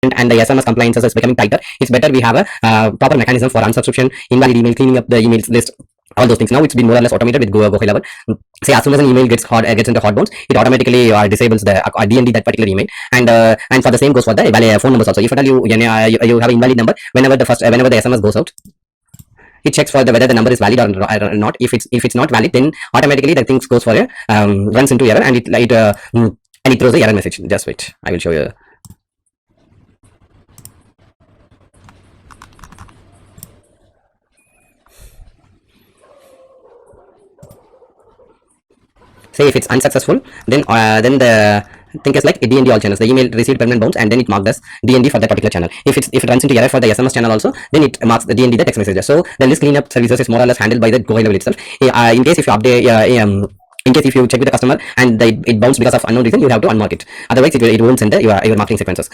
and the SMS compliances is becoming tighter, it's better we have a proper mechanism for unsubscription, invalid email, cleaning up the emails list, all those things. Now it's been more or less automated with Go level. Say as soon as an email gets into hot bones, it automatically disables the DND that particular email, and for the same goes for the phone numbers also. If at all you have an invalid number, whenever the SMS goes out, it checks for whether the number is valid or not. If it's not valid, then automatically the things goes for a runs into error, and it throws the error message. Just wait, I will show you. Say if it's unsuccessful, then the thing is like DND all channels. The email received permanent bounce, and then it marked as DND for that particular channel. If it runs into error for the SMS channel also, then it marks the DND the text messages. So the list cleanup services is more or less handled by the Go level itself. In case if you update, in case if you check with the customer and it bounced because of unknown reason, you have to unmark it. Otherwise, it won't send your marketing sequences.